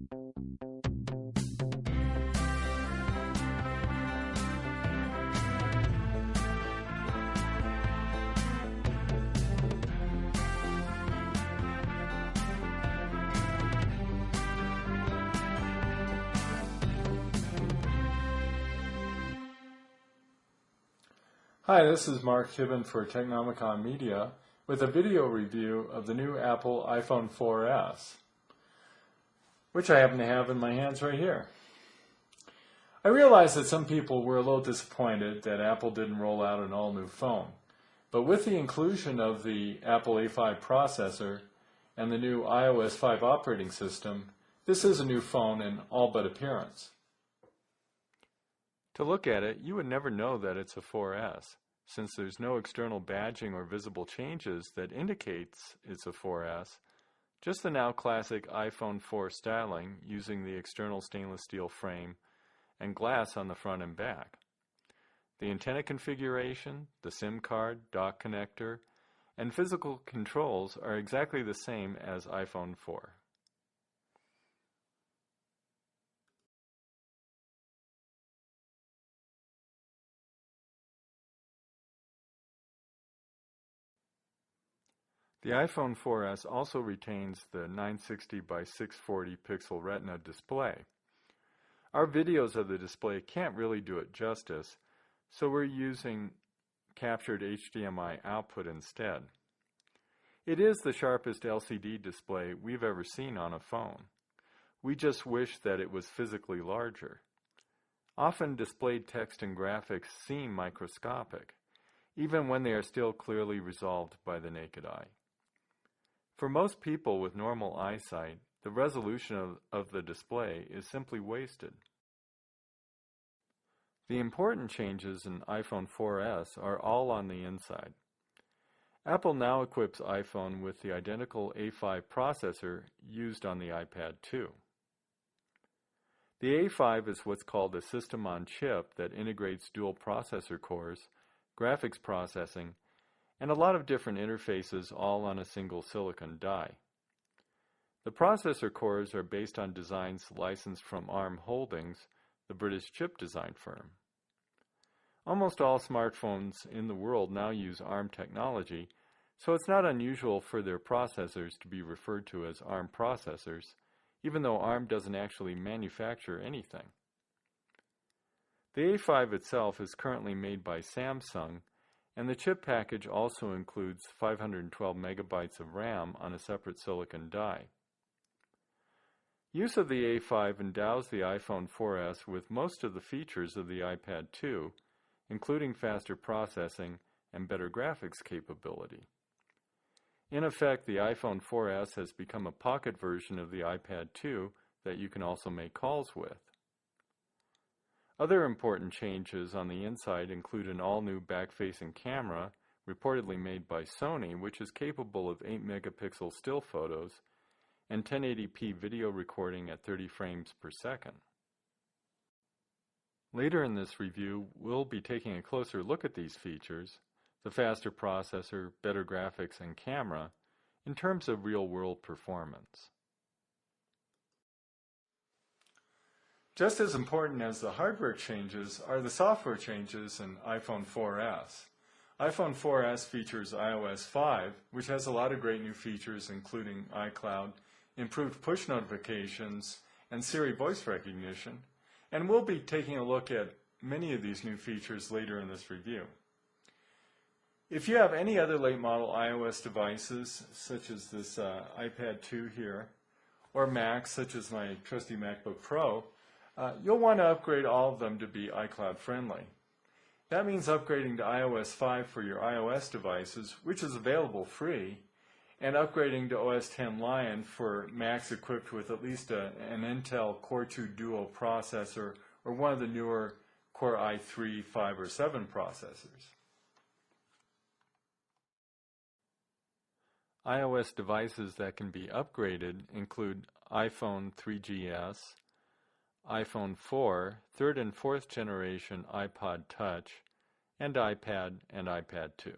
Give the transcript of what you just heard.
Hi, this is Mark Hibben for Technomicon Media with a video review of the new Apple iPhone 4S, which I happen to have in my hands right here. I realize that some people were a little disappointed that Apple didn't roll out an all-new phone, but with the inclusion of the Apple A5 processor and the new iOS 5 operating system, this is a new phone in all but appearance. To look at it, you would never know that it's a 4S, since there's no external badging or visible changes that indicates it's a 4S, just the now classic iPhone 4 styling using the external stainless steel frame and glass on the front and back. The antenna configuration, the SIM card, dock connector, and physical controls are exactly the same as iPhone 4. The iPhone 4S also retains the 960 by 640 pixel Retina display. Our videos of the display can't really do it justice, so we're using captured HDMI output instead. It is the sharpest LCD display we've ever seen on a phone. We just wish that it was physically larger. Often displayed text and graphics seem microscopic, even when they are still clearly resolved by the naked eye. For most people with normal eyesight, the resolution of the display is simply wasted. The important changes in iPhone 4S are all on the inside. Apple now equips iPhone with the identical A5 processor used on the iPad 2. The A5 is what's called a system on chip that integrates dual processor cores, graphics processing, and a lot of different interfaces all on a single silicon die. The processor cores are based on designs licensed from ARM Holdings, the British chip design firm. Almost all smartphones in the world now use ARM technology, so it's not unusual for their processors to be referred to as ARM processors, even though ARM doesn't actually manufacture anything. The A5 itself is currently made by Samsung, and the chip package also includes 512 megabytes of RAM on a separate silicon die. Use of the A5 endows the iPhone 4S with most of the features of the iPad 2, including faster processing and better graphics capability. In effect, the iPhone 4S has become a pocket version of the iPad 2 that you can also make calls with. Other important changes on the inside include an all-new back-facing camera, reportedly made by Sony, which is capable of 8-megapixel still photos and 1080p video recording at 30 frames per second. Later in this review, we'll be taking a closer look at these features, the faster processor, better graphics, and camera, in terms of real-world performance. Just as important as the hardware changes are the software changes in iPhone 4S. iPhone 4S features iOS 5, which has a lot of great new features including iCloud, improved push notifications, and Siri voice recognition, and we'll be taking a look at many of these new features later in this review. If you have any other late model iOS devices, such as this iPad 2 here, or Macs, such as my trusty MacBook Pro, you'll want to upgrade all of them to be iCloud friendly. That means upgrading to iOS 5 for your iOS devices, which is available free, and upgrading to OS X Lion for Macs equipped with at least an Intel Core 2 Duo processor or one of the newer Core i3, 5, or 7 processors. iOS devices that can be upgraded include iPhone 3GS, iPhone 4, 3rd and 4th generation iPod Touch, and iPad and iPad 2.